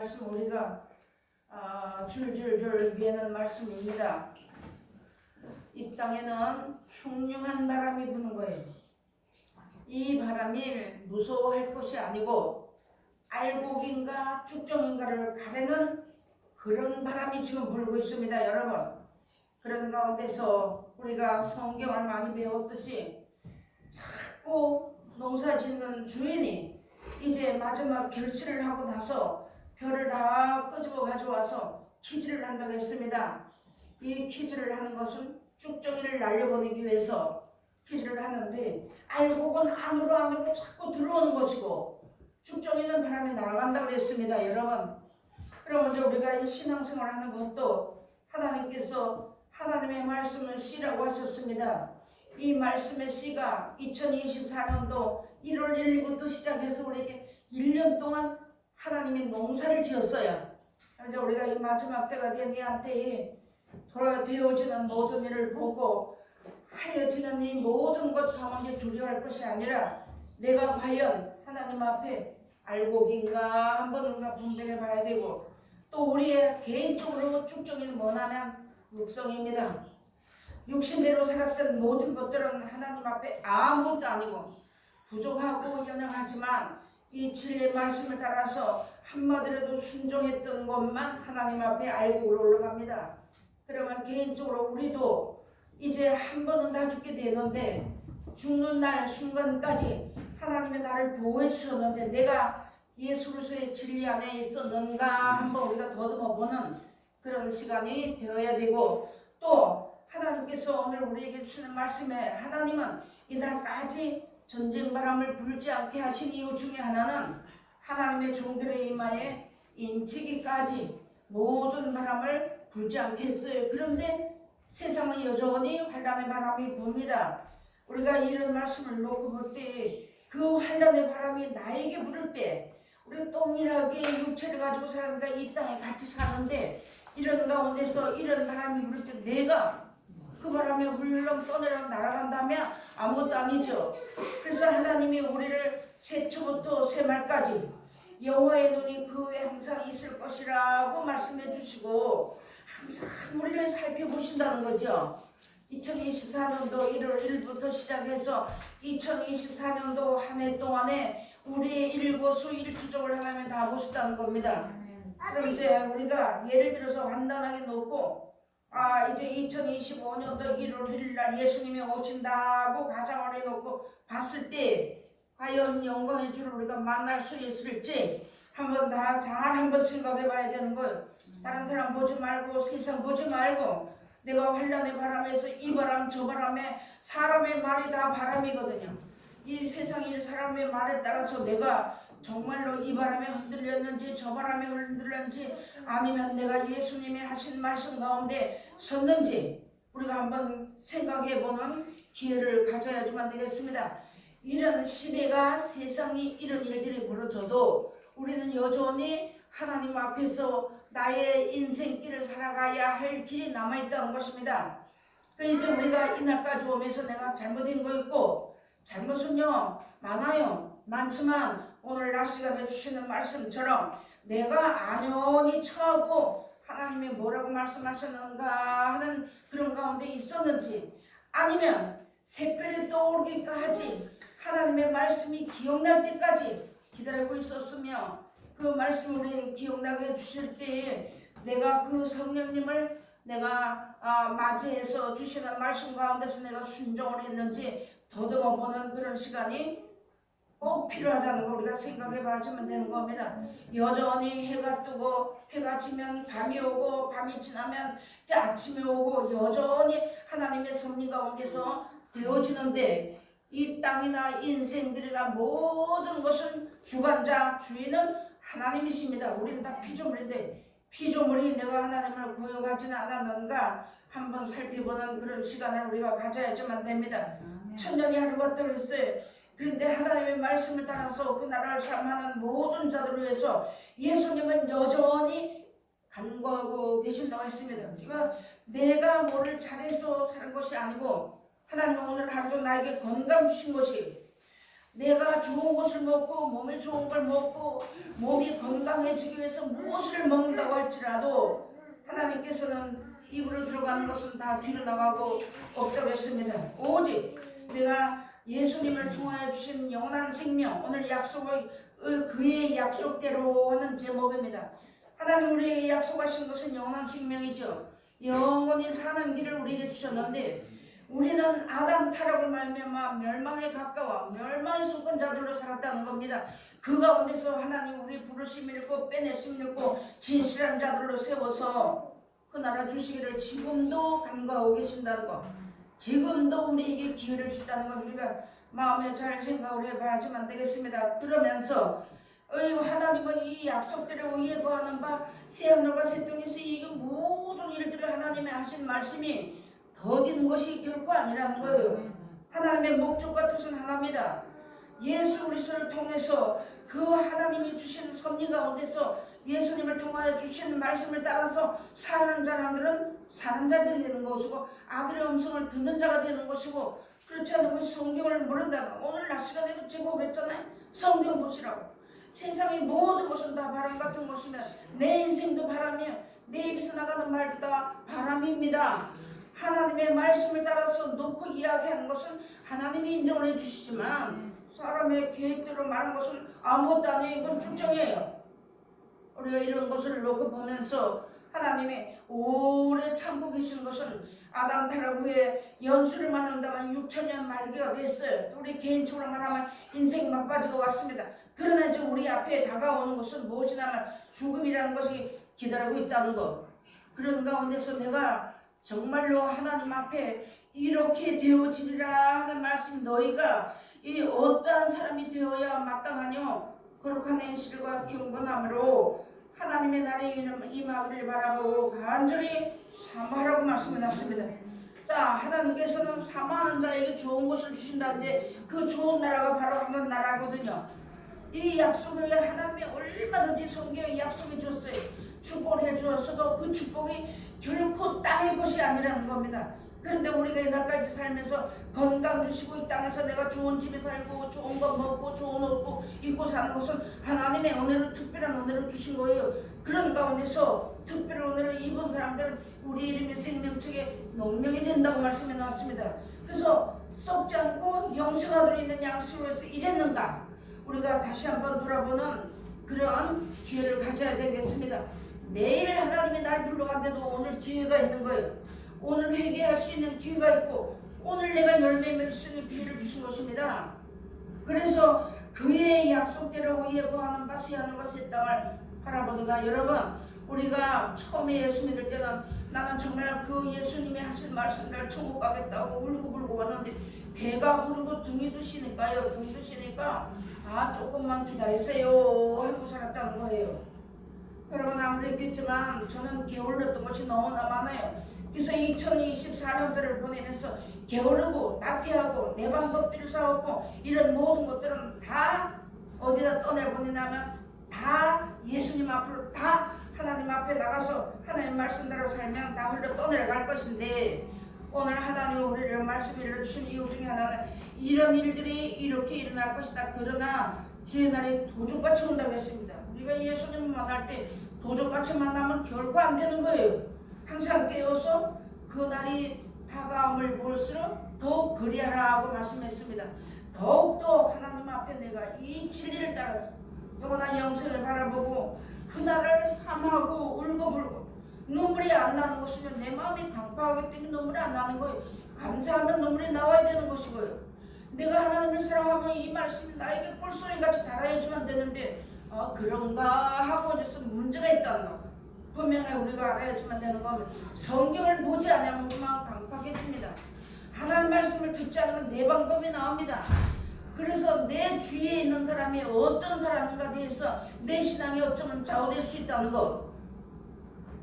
말씀 우리가 줄줄줄 미는 말씀입니다. 이 땅에는 흉흉한 바람이 부는 거예요. 이 바람이 무서워할 것이 아니고 알곡인가 쭉정인가를 가르는 그런 바람이 지금 불고 있습니다. 여러분, 그런 가운데서 우리가 성경을 많이 배웠듯이 자꾸 농사 짓는 주인이 이제 마지막 결실을 하고 나서 벼를 다 끄집어 가져와서 키즈를 한다고 했습니다. 이 키즈를 하는 것은 쭉정이를 날려보내기 위해서 키즈를 하는데 알곡은 안으로 자꾸 들어오는 것이고 쭉정이는 바람에 날아간다고 그랬습니다. 여러분, 그럼 이제 우리가 이 신앙생활을 하는 것도 하나님께서 하나님의 말씀을 씨라고 하셨습니다. 이 말씀의 씨가 2024년도 1월 1일부터 시작해서 우리에게 1년 동안 하나님이 농사를 지었어요. 이제 우리가 이 마지막 때가 된 이 한때에 되어지는 모든 일을 보고 하여지는 이 모든 것 가운데 두려워할 것이 아니라 내가 과연 하나님 앞에 알곡인가 한번 분별해 봐야 되고, 또 우리의 개인적으로 쭉정이는 뭐냐면 육성입니다. 육신대로 살았던 모든 것들은 하나님 앞에 아무것도 아니고 부족하고 연약하지만 이 진리의 말씀을 따라서 한마디라도 순종했던 것만 하나님 앞에 알곡으로 올라갑니다. 그러면 개인적으로 우리도 이제 한 번은 다 죽게 되는데 죽는 날 순간까지 하나님이 나를 보호해 주셨는데 내가 예수 그리스도의 진리 안에 있었는가 한번 우리가 더듬어 보는 그런 시간이 되어야 되고, 또 하나님께서 오늘 우리에게 주시는 말씀에 하나님은 이날까지 전쟁 바람을 불지 않게 하신 이유 중에 하나는 하나님의 종들의 이마에 인치기까지 모든 바람을 불지 않게 했어요. 그런데 세상은 여전히 환란의 바람이 붑니다. 우리가 이런 말씀을 놓고 볼 때 그 환란의 바람이 나에게 불을 때 우리 동일하게 육체를 가지고 사람과 이 땅에 같이 사는데 이런 가운데서 이런 바람이 불 때 내가 그 바람에 훌렁 떠내려 날아간다면 아무것도 아니죠. 그래서 하나님이 우리를 새초부터 새말까지 여호와의 눈이 그 후에 항상 있을 것이라고 말씀해 주시고 항상 우리를 살펴보신다는 거죠. 2024년도 1월 1일부터 시작해서 2024년도 한 해 동안에 우리의 일거수일투족을 하나님이 다 보셨다는 겁니다. 그럼 이제 우리가 예를 들어서 간단하게 놓고 이제 2025년도 1월 1일 날 예수님이 오신다고 가정을 해놓고 봤을 때 과연 영광의 주를 우리가 만날 수 있을지 한번 다 잘 한번 생각해 봐야 되는 거예요. 다른 사람 보지 말고 세상 보지 말고 내가 환란의 바람에서 이 바람 저 바람에 사람의 말이 다 바람이거든요. 이 세상이 사람의 말을 따라서 내가 정말로 이 바람에 흔들렸는지 저 바람에 흔들렸는지 아니면 내가 예수님이 하신 말씀 가운데 섰는지 우리가 한번 생각해보는 기회를 가져야지만 되겠습니다. 이런 시대가 세상이 이런 일들이 벌어져도 우리는 여전히 하나님 앞에서 나의 인생길을 살아가야 할 길이 남아있다는 것입니다. 이제 우리가 이날까지 오면서 내가 잘못한 거 있고, 잘못은요 많아요. 많지만 오늘 낮 시간에 주시는 말씀처럼 내가 안연히 처하고 하나님이 뭐라고 말씀하셨는가 하는 그런 가운데 있었는지, 아니면 새별이 떠오르기까지 하나님의 말씀이 기억날 때까지 기다리고 있었으며 그 말씀을 우리 기억나게 해주실 때에 내가 그 성령님을 내가 맞이해서 주시는 말씀 가운데서 내가 순종을 했는지 더듬어 보는 그런 시간이 꼭 필요하다는 걸 우리가 생각해 봐주면 되는 겁니다. 여전히 해가 뜨고 해가 지면 밤이 오고 밤이 지나면 아침이 오고 여전히 하나님의 섭리 가운데서 되어지는데 이 땅이나 인생들이나 모든 것은 주관자 주인은 하나님이십니다. 우리는 다 피조물인데 피조물이 내가 하나님을 고용하지는 않았는가 한번 살펴보는 그런 시간을 우리가 가져야지만 됩니다. 천년이 하루 같다고 그랬어요. 그런데 하나님의 말씀을 따라서 그 나라를 삶하는 모든 자들을 위해서 예수님은 여전히 간구하고 계신다고 했습니다. 그러니까 내가 뭐를 잘해서 사는 것이 아니고 하나님은 오늘 하루도 나에게 건강 주신 것이 내가 좋은 것을 먹고 몸에 좋은 걸 먹고 몸이 건강해지기 위해서 무엇을 먹는다고 할지라도 하나님께서는 입으로 들어가는 것은 다 뒤로 나가고 없다고 했습니다. 오직 내가 예수님을 통하여 주신 영원한 생명, 오늘 약속을 그의 약속대로 하는 제목입니다. 하나님 우리에게 약속하신 것은 영원한 생명이죠. 영원히 사는 길을 우리에게 주셨는데 우리는 아담 타락을 말미암아 멸망에 가까워 멸망에 속한 자들로 살았다는 겁니다. 그 가운데서 하나님 우리 부르심이 있고 빼내심이 있고 진실한 자들로 세워서 그 나라 주시기를 지금도 간과하고 계신다는 것, 지금도 우리에게 기회를 주다는 걸 우리가 마음에 잘 생각을 해봐야지만 되겠습니다. 그러면서 하나님은 이 약속대로 의에 거하는 바 새하늘과 새 땅에서 이 모든 일들을 하나님의 하신 말씀이 더딘 것이 결코 아니라는 거예요. 하나님의 목적과 뜻은 하나입니다. 예수 그리스도를 통해서 그 하나님이 주신 섭리 가운데서 예수님을 통하여 주신 말씀을 따라서 사는 자들은 사는 자들이 되는 것이고 아들의 음성을 듣는 자가 되는 것이고, 그렇지 않으면 성경을 모른다는, 오늘 낮 시간에도 제공했잖아요. 성경 보시라고. 세상의 모든 것은 다 바람 같은 것이면 내 인생도 바람이에요. 내 입에서 나가는 말도 다 바람입니다. 하나님의 말씀을 따라서 놓고 이야기하는 것은 하나님이 인정을 해주시지만 사람의 계획대로 말한 것은 아무것도 아니에요. 이건 축정이에요. 우리가 이런 것을 놓고 보면서 하나님이 오래 참고 계신 것은 아담 타락 후에 연수를 말한다면 6천년 말기가 됐어요. 우리 개인적으로 말하면 인생 막바지가 왔습니다. 그러나 이제 우리 앞에 다가오는 것은 무엇이냐면 죽음이라는 것이 기다리고 있다는 것. 그런 가운데서 내가 정말로 하나님 앞에 이렇게 되어지리라 하는 말씀, 너희가 이 어떠한 사람이 되어야 마땅하뇨? 거룩한 행실과 경건함으로 하나님의 날이 임하기를 바라보고 간절히 사모하라고 말씀해놨습니다. 자, 하나님께서는 사모하는 자에게 좋은 것을 주신다는데 그 좋은 나라가 바로 하나님 나라거든요. 이 약속을 하나님이 얼마든지 성경에 약속해 줬어요. 축복을 해주었어도 그 축복이 결코 땅의 것이 아니라는 겁니다. 그런데 우리가 이날까지 살면서 건강 주시고 이 땅에서 내가 좋은 집에 살고 좋은 거 먹고 좋은 옷 입고 사는 것은 하나님의 은혜로, 특별한 은혜로 주신 거예요. 그런 가운데서 특별한 은혜를 입은 사람들은 우리 이름이 생명책에 농명이 된다고 말씀해 놨습니다. 그래서 썩지 않고 영생하도록 있는 양식으로 해서 이랬는가, 우리가 다시 한번 돌아보는 그런 기회를 가져야 되겠습니다. 내일 하나님이 날 불러간데도 오늘 기회가 있는 거예요. 오늘 회개할 수 있는 기회가 있고 오늘 내가 열매 맺을 수 있는 기회를 주신 것입니다. 그래서 그의 약속대로 의에 거하는 바 새하늘과 새 땅을 바라보도다. 여러분, 우리가 처음에 예수 믿을 때는 나는 정말 그 예수님이 하신 말씀대로 천국 가겠다고 울고불고 왔는데 배가 부르고 등이 드시니까요. 등이 드시니까 조금만 기다리세요 하고 살았다는 거예요. 여러분, 아무리 했겠지만 저는 게을렀던 것이 너무나 많아요. 그래서 2024년도를 보내면서 게으르고 나태하고 내 방법대로 싸웠고 이런 모든 것들은 다 어디다 떠내보내냐면 다 예수님 앞으로, 다 하나님 앞에 나가서 하나님 말씀대로 살면 다 흘러 떠내려갈 것인데, 오늘 하나님 우리를 말씀 일러주신 이유 중에 하나는 이런 일들이 이렇게 일어날 것이다. 그러나 주의 날이 도적같이 온다고 했습니다. 우리가 예수님을 만날 때 도적같이 만나면 결코 안 되는 거예요. 항상 깨어서 그 날이 다가옴을 볼수록 더욱 그리하라 하고 말씀했습니다. 더욱더 하나님 앞에 내가 이 진리를 따라서 영원한 영생을 바라보고 그 날을 삼하고 울고불고 눈물이 안 나는 것이면 내 마음이 강팍하기 때문에 눈물이 안 나는 거예요. 감사하면 눈물이 나와야 되는 것이고요. 내가 하나님을 사랑하면 이 말씀이 나에게 꿀소리같이 달아야지만 되는데 그런가 하고 있으면 문제가 있다는 거 분명히 우리가 알아야지만 되는 겁니다. 성경을 보지 않으면 그만 강팍해집니다. 하나님 말씀을 듣지 않으면 내 방법이 나옵니다. 그래서 내 주위에 있는 사람이 어떤 사람인가 대해서 내 신앙이 어쩌면 좌우될 수 있다는 거,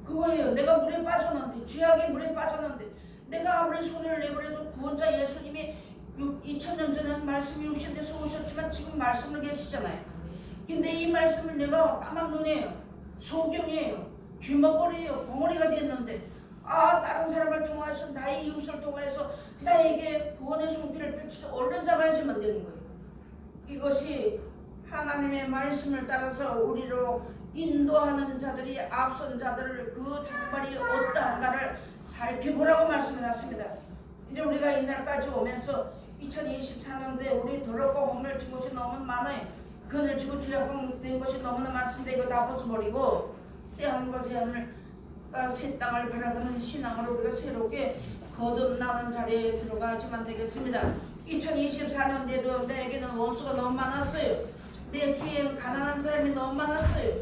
그거예요. 내가 물에 빠졌는데, 죄악의 물에 빠졌는데 내가 아무리 손을 내버려도 구원자 예수님이 2000년 전에는 말씀이 육신에서 오셨지만 지금 말씀을 계시잖아요. 근데 이 말씀을 내가 까막눈이에요, 소경이에요, 귀머거리예요, 벙어리가 됐는데 다른 사람을 통해서 나의 이웃을 통해서 나에게 구원의 손길을 펼쳐서 얼른 잡아야지만 되는 거예요. 이것이 하나님의 말씀을 따라서 우리로 인도하는 자들이 앞선 자들을 그 종말이 어떠한가를 살펴보라고 말씀해놨습니다. 이제 우리가 이날까지 오면서 2024년도에 우리 더럽고 홍렬진 것이 너무 많아요. 그늘지고 주약된 것이 너무나 많습니다. 이거 다 벗어버리고 새하늘과 새 땅을 바라보는 신앙으로 우리가 새롭게 거듭나는 자리에 들어가야지만 되겠습니다. 2024년도에도 내게는 원수가 너무 많았어요. 내 주위에는 가난한 사람이 너무 많았어요.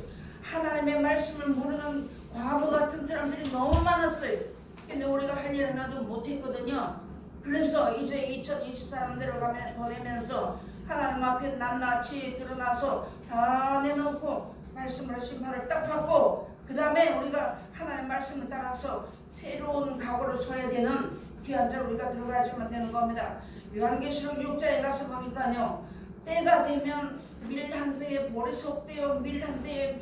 하나님의 말씀을 모르는 과부 같은 사람들이 너무 많았어요. 근데 우리가 할 일 하나도 못했거든요. 그래서 이제 2024년대로 보내면서 하나님 앞에 낱낱이 드러나서 다 내놓고 말씀을 심판을 딱 받고 그 다음에 우리가 하나님 말씀을 따라서 새로운 각오를 서야 되는 귀한 자로 우리가 들어가야지만 되는 겁니다. 요한계시록 6장에 가서 보니까요, 때가 되면 밀 한 대에 볼이 속되어 밀 한 대에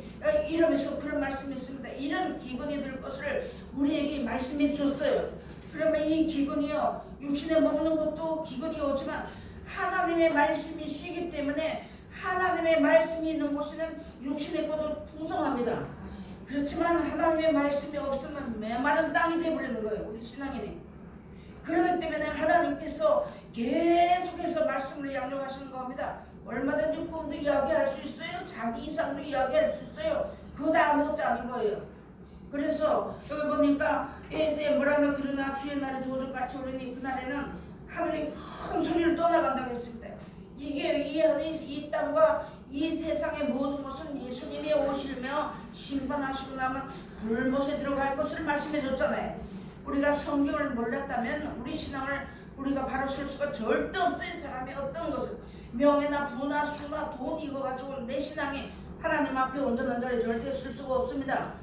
이러면서 그런 말씀이 있습니다. 이런 기근이 들 것을 우리에게 말씀해 주었어요. 그러면 이 기근이요, 육신에 먹는 것도 기근이 오지만 하나님의 말씀이 시기 때문에 하나님의 말씀이 있는 곳에는 육신의 것도 풍성합니다. 그렇지만 하나님의 말씀이 없으면 메마른 땅이 되어버리는 거예요. 우리 신앙인이. 그렇기 때문에 하나님께서 계속해서 말씀을 양육하시는 겁니다. 얼마든지 꿈도 이야기할 수 있어요. 자기 이상도 이야기할 수 있어요. 그거 다 아무것도 아닌 거예요. 그래서 여기 보니까 이제 뭐라나 그러나 주의 날에 도적같이 오르니 그날에는 하늘이 큰 소리를 떠나간다고 했습니다. 이게 이 땅과 이 세상의 모든 것은 예수님이 오시며 심판하시고 나면 불못에 들어갈 것을 말씀해 줬잖아요. 우리가 성경을 몰랐다면 우리 신앙을 우리가 바로 쓸 수가 절대 없어요. 사람이 어떤 것을 명예나 부나 수나 돈 이거 가지고 내 신앙이 하나님 앞에 온전한 자리에 절대 쓸 수가 없습니다.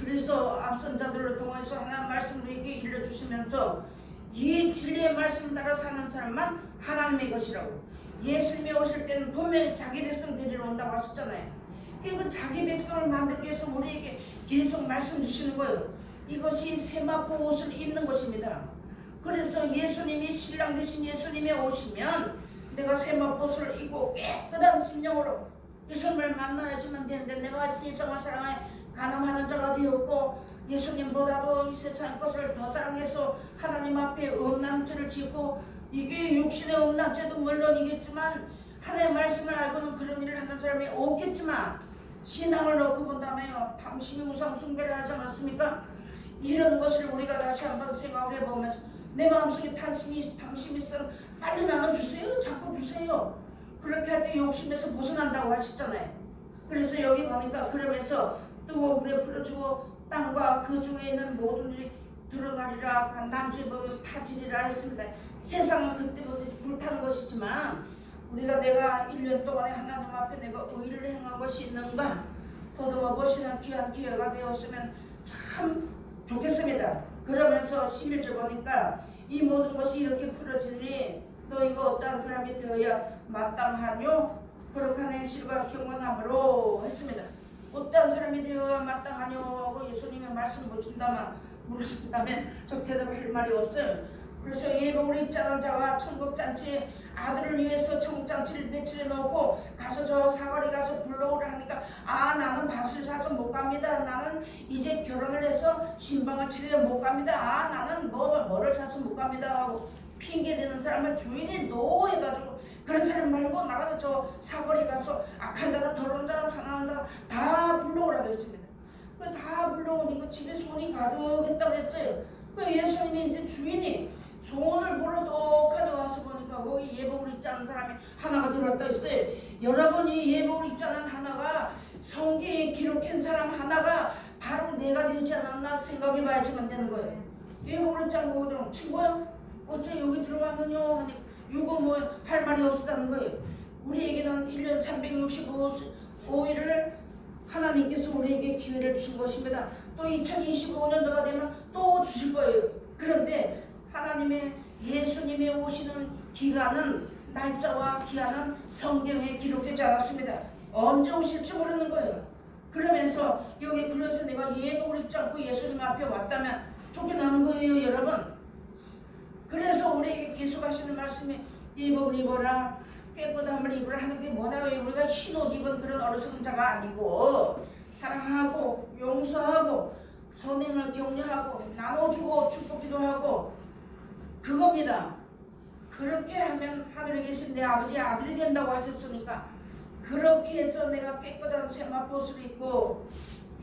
그래서 앞선 자들을 통해서 하나님 말씀을 우리에게 일러주시면서 이 진리의 말씀 따라 사는 사람만 하나님의 것이라고, 예수님이 오실 때는 분명히 자기 백성 데리러 온다고 하셨잖아요. 그리고 자기 백성을 만들기 위해서 우리에게 계속 말씀 주시는 거예요. 이것이 세마포 옷을 입는 것입니다. 그래서 예수님이 신랑 되신 예수님이 오시면 내가 세마포 옷을 입고 깨끗한 심령으로 예수님을 만나야지만 되는데, 내가 세상을 사랑해 가늠하는 자가 되었고 예수님보다도 이 세상 것을 더 사랑해서 하나님 앞에 음란죄를 짓고, 이게 육신의 음란죄도 물론이겠지만 하나님의 말씀을 알고는 그런 일을 하는 사람이 없겠지만, 신앙을 놓고 본다면요, 당신이 우상 숭배를 하지 않았습니까? 이런 것을 우리가 다시 한번 생각해 보면서 내 마음속에 당신이 있으면 빨리 나눠주세요. 자꾸 주세요. 그렇게 할 때 욕심에서 벗어난다고 하셨잖아요. 그래서 여기 보니까 그러면서 뜨거운 물에 풀어주고 땅과 그 중에 있는 모든 일이 드러나리라, 남주의 법을 타지리라 했습니다. 세상은 그때부터 불타는 것이지만 우리가 내가 1년 동안에 하나님 앞에 내가 의를 행한 것이 있는가 더듬어 보시는 귀한 기회가 되었으면 참 좋겠습니다. 그러면서 11절 보니까 이 모든 것이 이렇게 풀어지니 너 이거 어떠한 사람이 되어야 마땅하뇨? 거룩한 행실과 경건함으로 했습니다. 어떠한 사람이 되어야 마땅하뇨 하고 예수님의 말씀 물으신다면 저 대답할 말이 없어요. 그래서 예복을 입자는 자가 천국잔치에 아들을 위해서 천국잔치를 배출해 놓고 가서 저 사거리 가서 불러오라 하니까, 나는 밭을 사서 못 갑니다. 나는 이제 결혼을 해서 신방을 치르려 못 갑니다. 나는 뭐를 사서 못 갑니다 하고 핑계대는 사람은 주인이 노해가지고, 그런 사람 말고 나가서 저 사거리 가서 악한 자나 더러운 자나 상한 자나 다 불러오라고 했습니다. 그래 다 불러오니까 집에 손이 가득했다고 했어요. 그 예수님이 이제 주인이 손을 보러 똑하니 와서 보니까 거기 예복을 입지 않은 사람이 하나가 들어왔다 했어요. 여러분이 예복을 입지 않은 하나가 성경에 기록한 사람 하나가 바로 내가 되지 않았나 생각해 봐야지만 되는 거예요. 예복을 입지 않고 그냥 친구야? 어째 여기 들어왔느냐 하니 이거 뭐 할 말이 없었다는 거예요. 우리에게는 1년 365일을 하나님께서 우리에게 기회를 주신 것입니다. 또 2025년도가 되면 또 주실 거예요. 그런데 하나님의 예수님이 오시는 기간은, 날짜와 기한은 성경에 기록되지 않았습니다. 언제 오실지 모르는 거예요. 그러면서 여기 그래서 내가 예복을 입지 않고 예수님 앞에 왔다면 쫓겨나는 거예요, 여러분. 그래서 우리에게 계속 하시는 말씀이 예복을 입어라. 깨끗함을 입으라 하는 게 뭐냐? 우리가 흰옷 입은 그런 어르신자가 아니고 사랑하고 용서하고 선행을 격려하고 나눠주고 축복기도 하고 그겁니다. 그렇게 하면 하늘에 계신 내 아버지 아들이 된다고 하셨으니까 그렇게 해서 내가 깨끗한 세마포스를 입고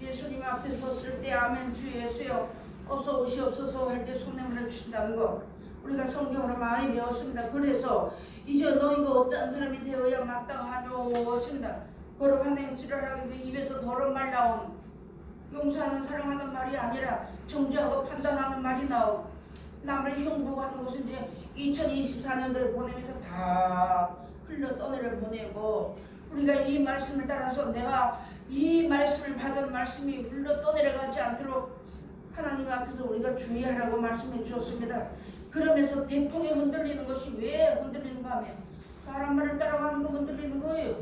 예수님 앞에 섰을 때 아멘 주 예수여 어서 오시옵소서 할 때 손님을 주신다는 거 우리가 성경으로 많이 배웠습니다. 그래서 이제 너희가 어떤 사람이 되어야 마땅하뇨 했습니다. 거룩한 행실을 하게 돼 입에서 더러운 말 나온 용서하는 사랑하는 말이 아니라 정죄하고 판단하는 말이 나오고 남을 형복하는 것은 이제 2024년도를 보내면서 다 흘러 떠내려 보내고 우리가 이 말씀을 따라서 내가 이 말씀을 받은 말씀이 흘러 떠내려가지 않도록 하나님 앞에서 우리가 주의하라고 말씀해 주셨습니다. 그러면서 대풍에 흔들리는 것이 왜 흔들리는가 하면 사람 말을 따라가는 거 흔들리는 거예요.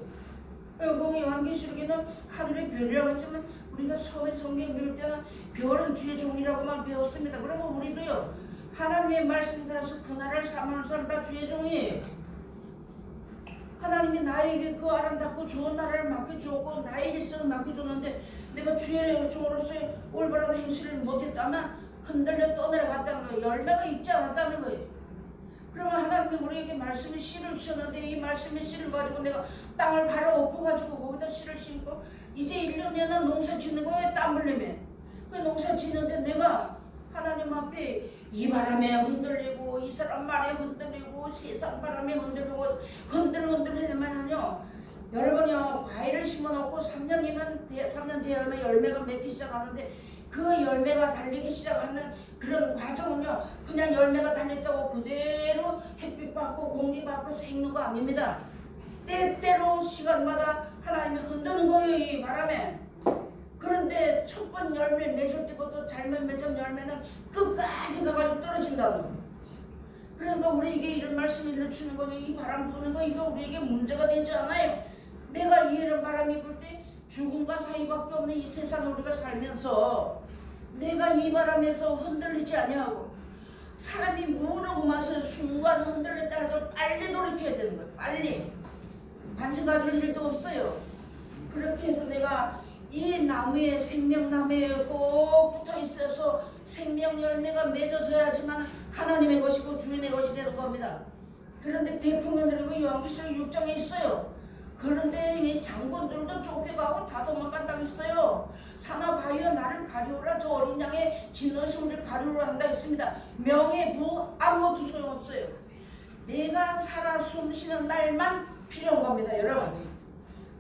여기 요한계시록에는 하늘의 별이라고 했지만 우리가 처음에 성경 배울 때는 별은 주의 종이라고만 배웠습니다. 그러면 우리도요 하나님의 말씀 따라서 그 나라를 사모하는 사람 다 주의 종이에요. 하나님이 나에게 그 아름답고 좋은 나라를 맡겨주었고 나의 일생을 맡겨줬는데 내가 주의 종으로서의 올바른 행실을 못했다면 흔들려 떠내려갔다는 거예요. 열매가 있지 않았다는 거예요. 그러면 하나님이 우리에게 말씀의 씨를 주셨는데 이 말씀의 씨를 가지고 내가 땅을 갈아 엎어가지고 거기다 씨를 심고 이제 1년 내내 농사 짓는 거예요. 땀 흘리면 그 농사 짓는데 내가 하나님 앞에 이 바람에 흔들리고 이 사람 말에 흔들리고 세상 바람에 흔들리고 흔들흔들하면요 여러분요 과일을 심어놓고 3년 되면 열매가 맺기 시작하는데 그 열매가 달리기 시작하는 그런 과정은요 그냥 열매가 달렸다고 그대로 햇빛 받고 공기 받고서 익는 거 아닙니다. 때때로 시간마다 하나님이 흔드는 거예요 이 바람에. 그런데 첫 번 열매 맺을 때부터 잘못 맺은 열매는 끝까지 가가지고 떨어진다는 거예요. 그러니까 우리에게 이런 말씀을 일러주는 거는 이 바람 부는 거 이거 우리에게 문제가 되지 않아요. 내가 이런 바람이 불 때 죽음과 사이밖에 없는 이 세상을 우리가 살면서 내가 이 바람에서 흔들리지 아니하고 사람이 무너고 마서 순간 흔들렸다 해도 빨리 돌이켜야 되는 거예요. 빨리. 관심 가질 일도 없어요. 그렇게 해서 내가 이 나무에 생명나무에 꼭 붙어 있어서 생명 열매가 맺어져야지만 하나님의 것이고 주인의 것이 되는 겁니다. 그런데 대풍을 들고 요한계시록 6장에 있어요. 그런데 이 장군들도 쫓겨가고 다 도망간다고 했어요. 사나바이어 나를 가리우라 저 어린 양의 진노의 가리우라 한다 했습니다. 명예 부 아무것도 소용없어요. 내가 살아 숨쉬는 날만 필요한 겁니다 여러분.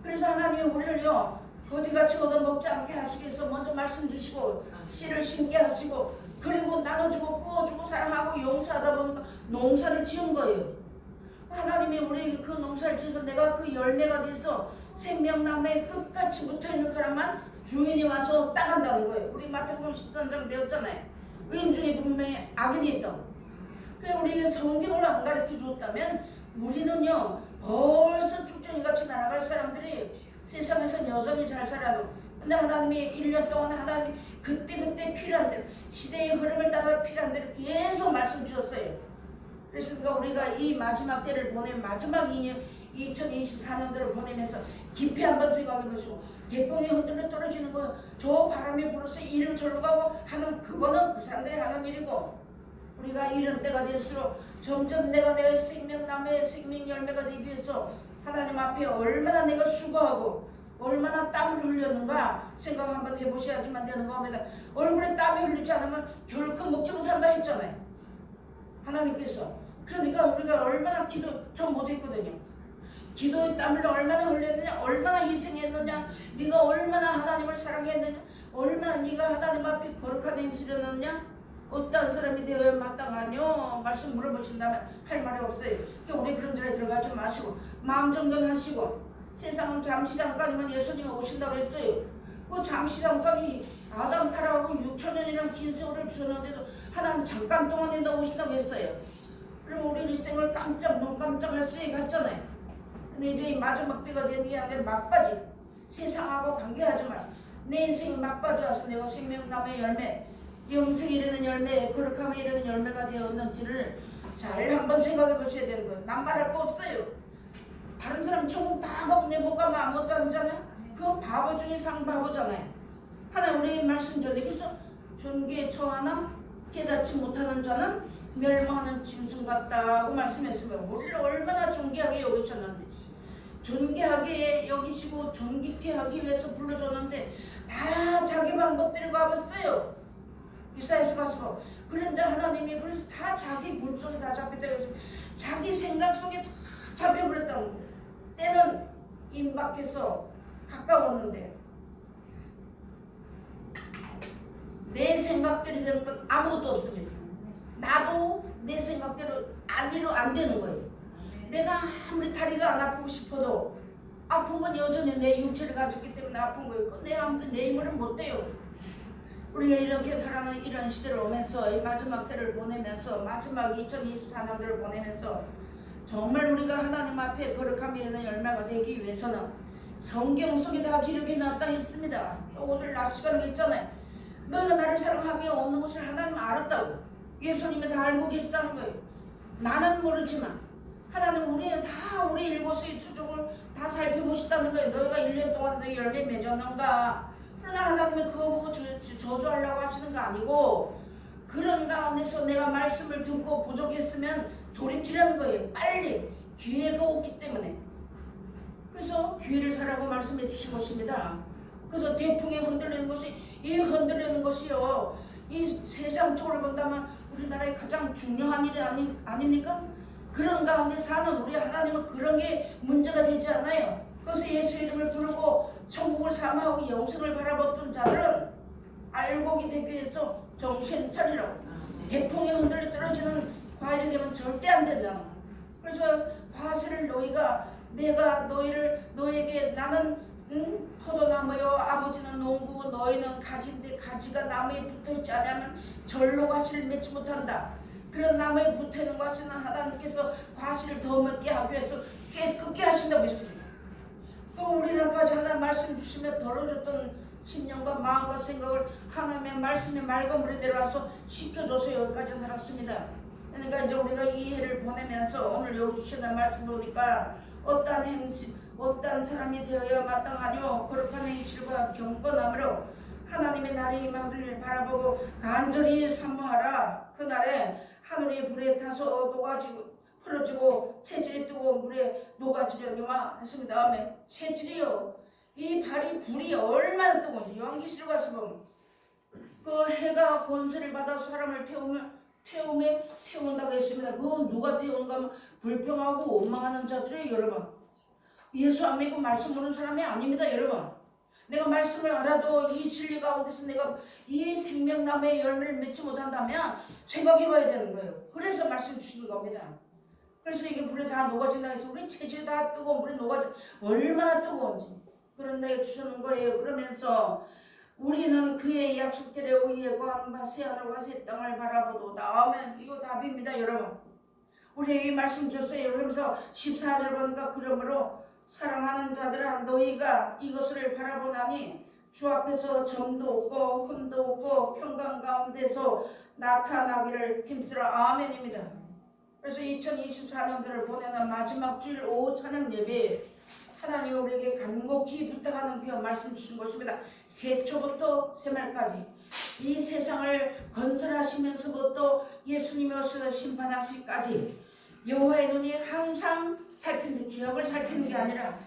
그래서 하나님이 우리를요 거지같이 얻어먹지 않게 하시기 위해서 먼저 말씀 주시고 씨를 심게 하시고 그리고 나눠주고 구워주고 사랑하고 용서하다 보니까 농사를 지은 거예요. 하나님이 우리에게 그 농사를 지어서 내가 그 열매가 돼서 생명나무에 끝까지 붙어있는 사람만 주인이 와서 따간다는 거예요. 우리 마태복음 13장 배웠잖아요. 의인 중에 분명히 악인이 있다고. 그래서 우리에게 성경을 안 가르쳐 줬다면 우리는요 벌써 축전이같이 날아갈 사람들이 세상에서 여전히 잘 살아도 근데 하나님이 1년 동안 하나님 그때 필요한 대로 시대의 흐름을 따라 필요한 대로 계속 말씀 주셨어요. 그래서 우리가 이 마지막 때를 보내 마지막 2년 2024년도를 보내면서 깊이 한번 생각해 보시고 대풍이 흔들려 떨어지는 거 저 바람에 불어서 이리로 절로 가고 하는 그거는 그 사람들이 하는 일이고 우리가 이런 때가 될수록 점점 내가 생명나무의 생명 열매가 되기 위해서 하나님 앞에 얼마나 내가 수고하고 얼마나 땀을 흘렸는가 생각 한번 해보셔야지만 되는 겁니다. 얼굴에 땀이 흘리지 않으면 결코 먹지 못한다 했잖아요 하나님께서. 그러니까 우리가 얼마나 기도 좀 못했거든요. 기도의 땀을 얼마나 흘렸느냐 얼마나 희생했느냐 네가 얼마나 하나님을 사랑했느냐 얼마나 네가 하나님 앞에 거룩한 행실을 했느냐 어떤 사람이 되어야 마땅하뇨 말씀 물어보신다면 할 말이 없어요. 그러니까 우리 그런 자리에 들어가지 마시고 마음 정돈하시고 세상은 잠시 잠깐이면 예수님이 오신다고 했어요. 그 잠시 잠깐이 아담 타락하고 6천년이라는 긴 세월을 주셨는데도 하나님 잠깐 동안에 오신다고 했어요. 그러면 우리 일생을 눈 깜짝할 수 있게 갔잖아요. 근데 이제 마지막 때가 되는 게 아니라 막바지 세상하고 관계하지 마. 내 인생이 막바지 와서 내가 생명나무의 열매 영생이 이르는 열매 거룩함에 이르는 열매가 되었는지를 잘 한번 생각해 보셔야 되는 거예요. 난 말할 거 없어요. 다른 사람 천국 다 가고 내 못 가면 아무것도 아니잖아요. 그건 바보 중에 상바보잖아요. 하나 우리 말씀 전에서 존귀에 처하나 깨닫지 못하는 자는 멸망하는 짐승 같다고 말씀했으면 우리를 얼마나 존귀하게 여기셨는데, 존귀하게 여기시고 존귀케 하기 위해서 불러줬는데 다 자기 방법대로 가봤어요. 이사야서 가지고. 그런데 하나님이 그래서 다 자기 물속에 다 잡혔다 해서 자기 생각 속에 다 잡혀버렸다는 거예요. 때는 임박해서 가까웠는데 내 생각대로 되는 건 아무것도 없습니다. 나도 내 생각대로 안 되는 거예요. 내가 아무리 다리가 안 아프고 싶어도 아픈 건 여전히 내 육체를 가졌기 때문에 아픈 거예요. 내 힘으로 못 돼요. 우리가 이렇게 살아가는 이런 시대를 오면서 이 마지막 때를 보내면서 마지막 2024년도를 보내면서 정말 우리가 하나님 앞에 거룩함이 있는 열매가 되기 위해서는 성경 속에 다 기록이 났다 했습니다. 오늘 낮 시간에 있잖아요. 너희가 나를 사랑하며 없는 것을 하나님 알았다고. 예수님이 다 알고 계셨다는 거예요. 나는 모르지만 하나님 우리 일곱수의 투족을 다 살펴보셨다는 거예요. 너희가 1년 동안 너희 열매 맺었는가. 그러나 하나님은 그거 보고 저주하려고 하시는 거 아니고 그런 가운데서 내가 말씀을 듣고 부족했으면 돌이키라는 거예요. 빨리 기회가 오기 때문에. 그래서 기회를 사라고 말씀해 주신 것입니다. 그래서 태풍에 흔들리는 것이 이 흔들리는 것이요, 이 세상 쪽을 본다면 우리나라의 가장 중요한 일이 아닙니까? 그런 가운데 사는 우리 하나님은 그런 게 문제가 되지 않아요. 그래서 예수 이름을 부르고 천국을 사모하고 영생을 바라봤던 자들은 알곡이 되기 위해서 정신 차리라고. 태풍에 흔들려 떨어지는 과일이 되면 절대 안 된다. 그래서 과실을 내가 너에게 나는 포도나무요 아버지는 농부고 너희는 가지인데 가지가 나무에 붙어있지 않으면 절로 과실을 맺지 못한다. 그런 나무에 붙어있는 과실은 하나님께서 과실을 더 맺게 하기 위해서 깨끗게 하신다고 했습니다. 또 우리나라까지 하나님 말씀 주시며 덜어줬던 신념과 마음과 생각을 하나님의 말씀의 맑은 물이 내려와서 씻겨줘서 여기까지 살았습니다. 그러니까 이제 우리가 이 해를 보내면서 오늘 여기 주시는 말씀 보니까 어떠한 사람이 되어야 마땅하뇨. 거룩한 행실과 경건함으로 하나님의 날이 임함을 바라보고 간절히 사모하라. 그날에 하늘이 불에 타서 풀어지고 체질이 뜨거운 물에 녹아지려니와 했습니다. 아멘. 체질이요, 이 불이 얼마나 뜨거운지 요한계시록 가서 보면 그 해가 권세를 받아서 사람을 태운다고 했습니다. 그건 누가 태우는가 하면 불평하고 원망하는 자들이에요. 여러분, 예수 안 믿고 말씀 모르는 사람이 아닙니다. 여러분, 내가 말씀을 알아도 이 진리 가운데서 내가 이 생명나무의 열매를 맺지 못한다면 생각해봐야 되는 거예요. 그래서 말씀 주시는 겁니다. 그래서 이게 불에 다 녹아진다 해서 우리 체질이 다 뜨거운 물에 얼마나 뜨거운지 그런 데 주시는 거예요. 그러면서 우리는 그의 약속대로 의에 거하는 바 새하늘과 새 땅을 바라보도 나오면 이거 답입니다. 여러분, 우리에게 말씀 줬어요. 그러면서 14절 보니까 그러므로 사랑하는 자들아 너희가 이것을 바라보나니 주 앞에서 점도 없고 흠도 없고 평강 가운데서 나타나기를 힘쓰라. 아멘입니다. 그래서 2024년도를 보내는 마지막 주일 오후 찬양 예배 하나님 우리에게 간곡히 부탁하는 귀한 말씀 주신 것입니다. 새초부터 새말까지 이 세상을 건설하시면서부터 예수님이 오셔서 심판하시기까지 여호와의 눈이 항상 살피는, 죄악을 살피는 게 아니라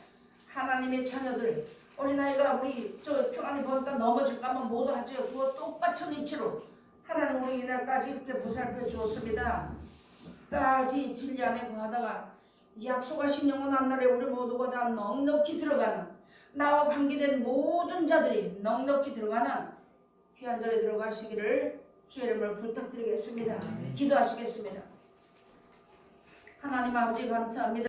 하나님의 자녀들, 어린아이가 우리 저 평안히 보니까 넘어질까 하면 모두 하죠. 그거 똑같은 이치로 하나님 우리 이날까지 이렇게 보살펴 주었습니다. 까지 진리 안에 거하다가 약속하신 영원한 날에 우리 모두가 다 넉넉히 들어가는, 나와 관계된 모든 자들이 넉넉히 들어가는 귀한 절에 들어가시기를 주의 이름으로 부탁드리겠습니다. 기도하시겠습니다. 하나님 아버지 감사합니다.